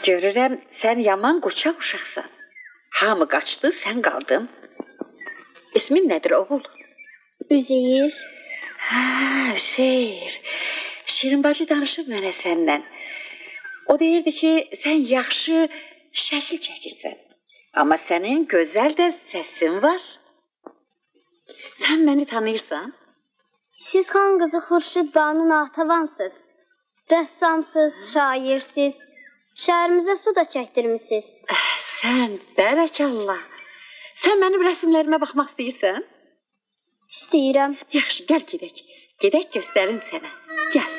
Görürəm, sən yaman qoçaq uşaqsan. Hamı qaçdı, sən qaldın. İsmin nədir oğul? Üzeyir. Üzeyir. Şirin bacı danışıb mənə səndən. O deyirdi ki, sən yaxşı şəkil çəkirsən. Amma sənin gözəl də səsin var. Sən məni tanıyırsan? Siz xan qızı Xurşid Banu Natavansınız. Rəssamsınız, şairsiz. Şəhərimizə su da çəkdirmişsiniz. Sən, bərəkallah. Sən mənim rəsmlərimə baxmaq istəyirsən? İstəyirəm. Yaxşı, gəl gedək. Gedək göstərin sənə. Gəl.